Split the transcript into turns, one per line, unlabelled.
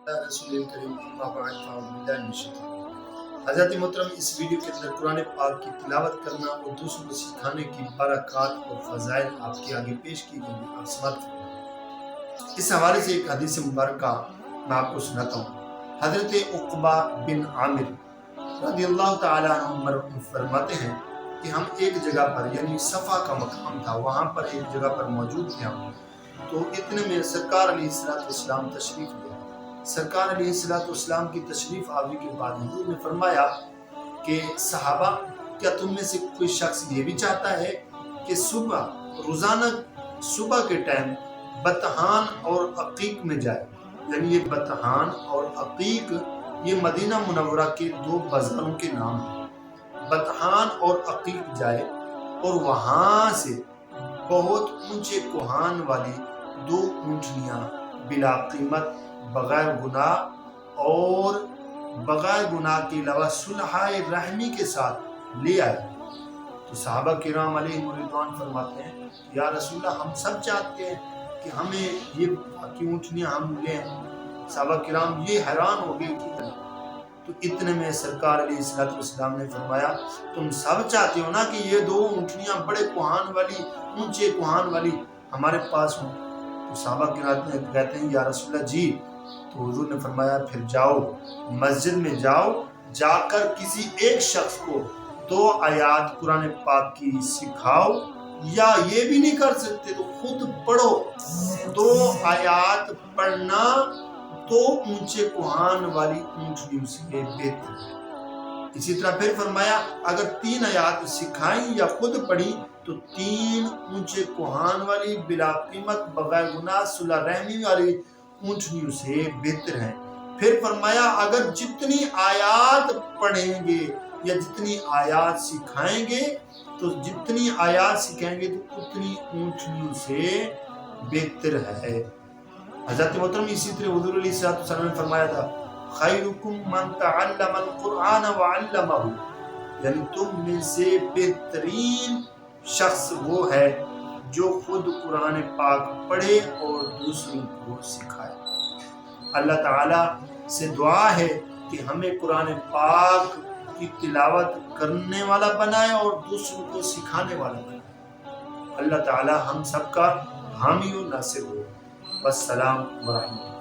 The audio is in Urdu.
رسول کریم اما بعد فاعوذ باللہ من الشیطان الرجیم۔ حضرت محترم، اس ویڈیو کے اندر قرآن پاک کی تلاوت کرنا اور دوسروں کو سکھانے کی برکات اور فضائل آپ کے آگے پیش کی گئی ہیں، آپ سماعت فرمائیں۔ اس حوالے سے ایک حدیث مبارکہ میں آپ کو سناتا ہوں۔ حضرت عقبہ بن عامر رضی اللہ تعالیٰ عنہ فرماتے ہیں کہ ہم ایک جگہ پر، یعنی صفا کا مقام تھا، وہاں پر ایک جگہ پر موجود تھے ہم، تو اتنے میں سرکار علیہ السلام تشریف لے۔ سرکار علیہ السلام کی تشریف آوری کے بعد حضور نے فرمایا کہ صحابہ، کیا تم میں سے کوئی شخص یہ بھی چاہتا ہے کہ روزانہ صبح کے ٹائم بطحان اور عقیق میں جائے؟ یعنی یہ بطحان اور عقیق یہ مدینہ منورہ کے دو بازاروں کے نام ہیں۔ بطحان اور عقیق جائے اور وہاں سے بہت اونچے کوہان والی دو اونٹنیاں بلا قیمت، بغیر گناہ کے علاوہ صلح رحمی کے ساتھ لے آئے۔ تو صحابہ کرام علیہ رضوان فرماتے ہیں، یا رسول اللہ، ہم سب چاہتے ہیں کہ ہمیں یہ اونٹنیاں ہم لیں۔ صحابہ کرام یہ حیران ہو گئے کہ تو اتنے میں سرکار علیہ السلام نے فرمایا، تم سب چاہتے ہو نا کہ یہ دو اونٹنیاں بڑے کوہان والی، اونچے کوہان والی ہمارے پاس ہوں؟ تو صحابہ کرام کہتے ہیں، یا رسول اللہ جی۔ تو حضور نے فرمایا، پھر جاؤ، مسجد میں جاؤ، جا کر کسی ایک شخص کو 2 آیات قرآن پاک کی سکھاؤ، یا یہ بھی نہیں کر سکتے تو خود پڑھو۔ 2 آیات پڑھنا 2 اونچے کوہان والی اونٹنیوں سے بہتر ہے۔ اسی طرح پھر فرمایا، اگر 3 آیات سکھائیں یا خود پڑھی تو 3 اونچے کوہان والی بلا قیمت، بغیر گناہ، صلح رحمی والی اونٹنیوں سے بہتر ہیں۔ پھر فرمایا، اگر جتنی آیات پڑھیں گے یا جتنی آیات سکھائیں گے تو اتنی اونٹنیوں سے بہتر ہے۔ حضرت محترم، اسی طرح حضور علیہ السلام نے فرمایا تھا، خیرکم من تعلم القرآن وعلمہ، یعنی تم میں سے بہترین شخص وہ ہے جو خود قرآن پاک پڑھے اور دوسروں کو سکھائے۔ اللہ تعالیٰ سے دعا ہے کہ ہمیں قرآن پاک کی تلاوت کرنے والا بنائے اور دوسروں کو سکھانے والا بنائے۔ اللہ تعالیٰ ہم سب کا حامی و ناصر ہو۔ والسلام ورحمۃ اللہ۔